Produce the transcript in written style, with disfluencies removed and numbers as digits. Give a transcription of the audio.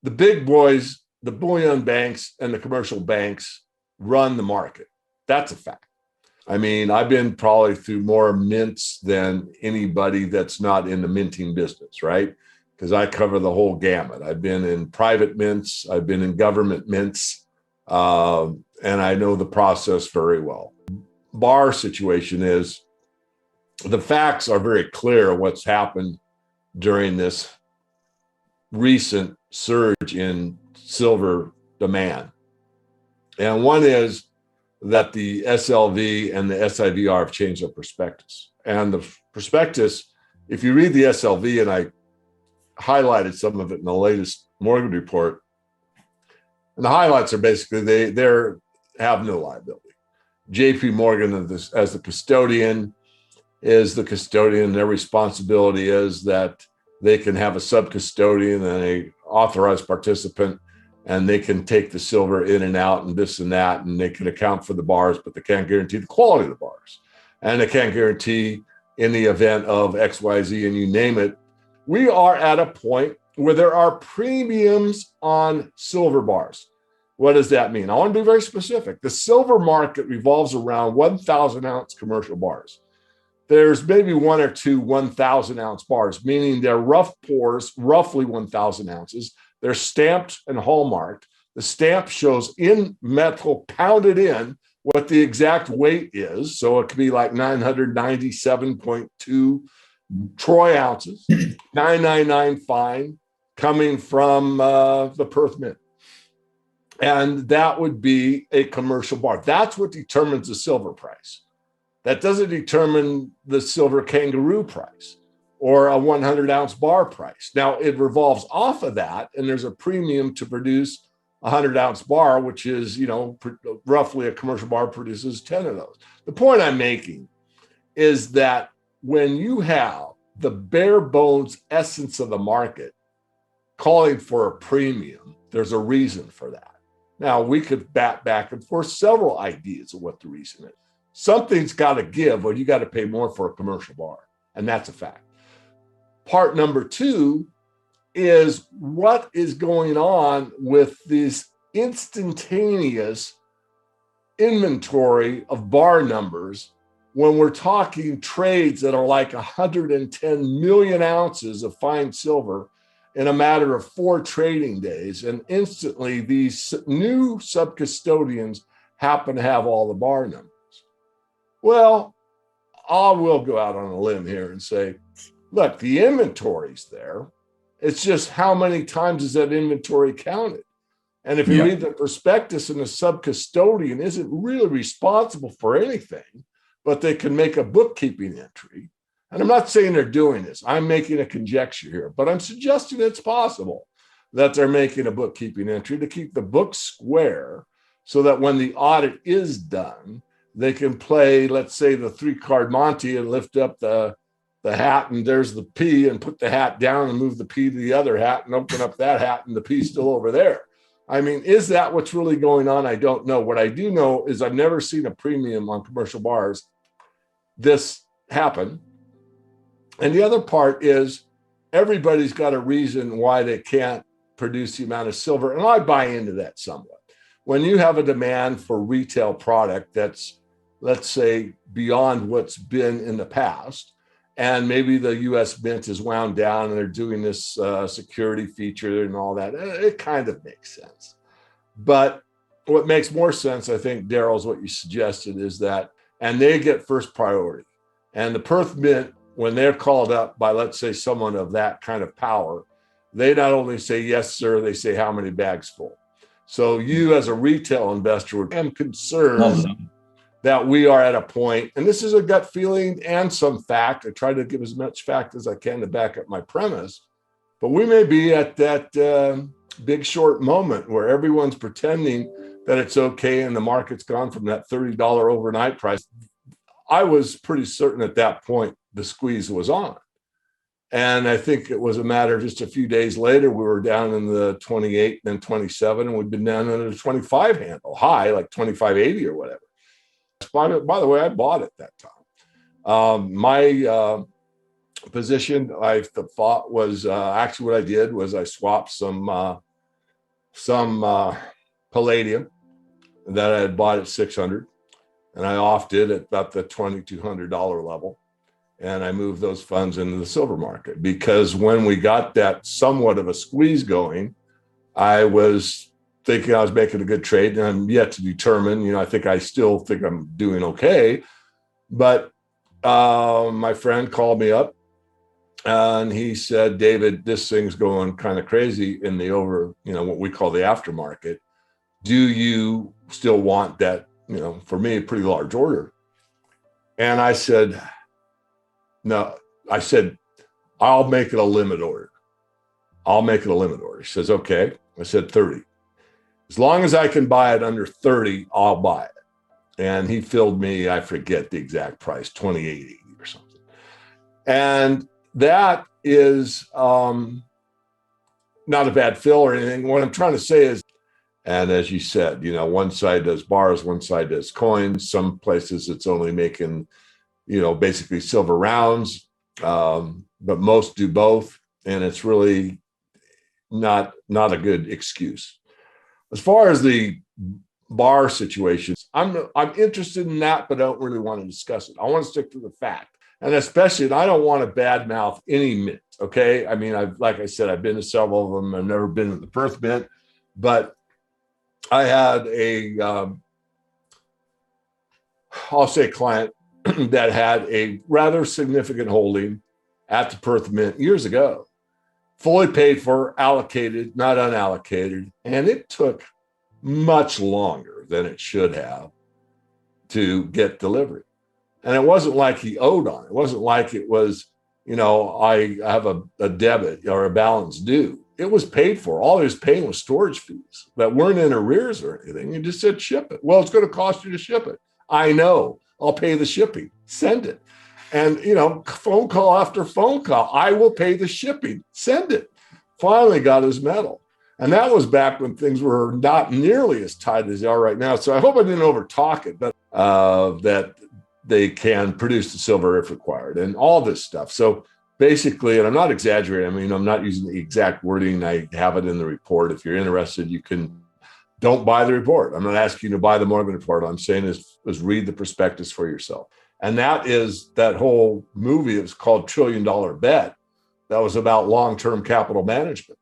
the big boys, the bullion banks and the commercial banks run the market. That's a fact. I mean, I've been probably through more mints than anybody that's not in the minting business, right? Because I cover the whole gamut. I've been in private mints, I've been in government mints, and I know the process very well. Bar situation is, the facts are very clear what's happened during this recent surge in silver demand. And one is that the SLV and the SIVR have changed their prospectus. And the prospectus, if you read the SLV, and I highlighted some of it in the latest mortgage report, and the highlights are basically they have no liability. JP Morgan as the custodian is the custodian. Their responsibility is that they can have a sub-custodian and a authorized participant, and they can take the silver in and out and this and that, and they can account for the bars, but they can't guarantee the quality of the bars. And they can't guarantee in the event of XYZ and you name it. We are at a point where there are premiums on silver bars. What does that mean? I want to be very specific. The silver market revolves around 1,000 ounce commercial bars. There's maybe one or two 1,000 ounce bars, meaning they're rough pours, roughly 1,000 ounces. They're stamped and hallmarked. The stamp shows in metal, pounded in, what the exact weight is. So it could be like 997.2 troy ounces, 999 fine, coming from the Perth Mint. And that would be a commercial bar. That's what determines the silver price. That doesn't determine the silver kangaroo price or a 100 ounce bar price. Now, it revolves off of that, and there's a premium to produce a 100 ounce bar, which is, roughly a commercial bar produces 10 of those. The point I'm making is that when you have the bare bones essence of the market calling for a premium, there's a reason for that. Now, we could bat back and forth several ideas of what the reason is. Something's got to give, or you got to pay more for a commercial bar, and that's a fact. Part number two is what is going on with this instantaneous inventory of bar numbers when we're talking trades that are like 110 million ounces of fine silver in a matter of 4 trading days. And instantly, these new sub-custodians happen to have all the bar numbers. Well, I will go out on a limb here and say, look, the inventory's there. It's just how many times is that inventory counted? And if you read the prospectus, and the sub-custodian isn't really responsible for anything, but they can make a bookkeeping entry. And I'm not saying they're doing this. I'm making a conjecture here, but I'm suggesting it's possible that they're making a bookkeeping entry to keep the books square so that when the audit is done, they can play, let's say, the 3-card Monty and lift up the hat, and there's the P, and put the hat down and move the P to the other hat and open up that hat, and the P's still over there. I mean, is that what's really going on? I don't know. What I do know is I've never seen a premium on commercial bars this happen. And the other part is everybody's got a reason why they can't produce the amount of silver. And I buy into that somewhat. When you have a demand for retail product that's, let's say, beyond what's been in the past, and maybe the US Mint is wound down and they're doing this security feature and all that, it kind of makes sense. But what makes more sense, I think, Daryl, is what you suggested, is that, and they get first priority. And the Perth Mint, when they're called up by, let's say, someone of that kind of power, they not only say, yes, sir, they say, how many bags full? So you as a retail investor am concerned that we are at a point, and this is a gut feeling and some fact. I try to give as much fact as I can to back up my premise, but we may be at that big short moment where everyone's pretending that it's okay and the market's gone from that $30 overnight price. I was pretty certain at that point the squeeze was on. And I think it was a matter of just a few days later, we were down in the 28 and then 27, and we'd been down under the 25 handle, high, like 25.80 or whatever. By the way, I bought it that time. My position, I thought, was actually what I did was I swapped some some palladium that I had bought at 600, and I offed it at about the $2,200 level. And I moved those funds into the silver market, because when we got that somewhat of a squeeze going, I was thinking I was making a good trade, and I'm yet to determine, I still think I'm doing okay. But my friend called me up and he said, David, this thing's going kind of crazy in the what we call the aftermarket. Do you still want that, for me, a pretty large order? And I said, no. I said, I'll make it a limit order. He says, okay. I said 30. As long as I can buy it under 30, I'll buy it. And he filled me, I forget the exact price, 28.80 or something. And that is not a bad fill or anything. What I'm trying to say is, and as you said, one side does bars, one side does coins. Some places it's only making, basically silver rounds, but most do both. And it's really not a good excuse. As far as the bar situations, I'm interested in that, but I don't really want to discuss it. I want to stick to the fact. And especially, I don't want to badmouth any mint, okay? I mean, like I said, I've been to several of them. I've never been to the Perth Mint, but I had I'll say client that had a rather significant holding at the Perth Mint years ago, fully paid for, allocated, not unallocated. And it took much longer than it should have to get delivered. And it wasn't like he owed on it. It wasn't like it was, I have a debit or a balance due. It was paid for. All he was paying was storage fees that weren't in arrears or anything. He just said, ship it. Well, it's going to cost you to ship it. I know. I'll pay the shipping. Send it. And, phone call after phone call. I will pay the shipping. Send it. Finally got his medal. And that was back when things were not nearly as tight as they are right now. So I hope I didn't overtalk it, but that they can produce the silver if required and all this stuff. So basically, and I'm not exaggerating, I'm not using the exact wording. I have it in the report. If you're interested, don't buy the report. I'm not asking you to buy the Morgan report. All I'm saying is read the prospectus for yourself. And that whole movie, it was called $1 Trillion Bet. That was about long-term capital management.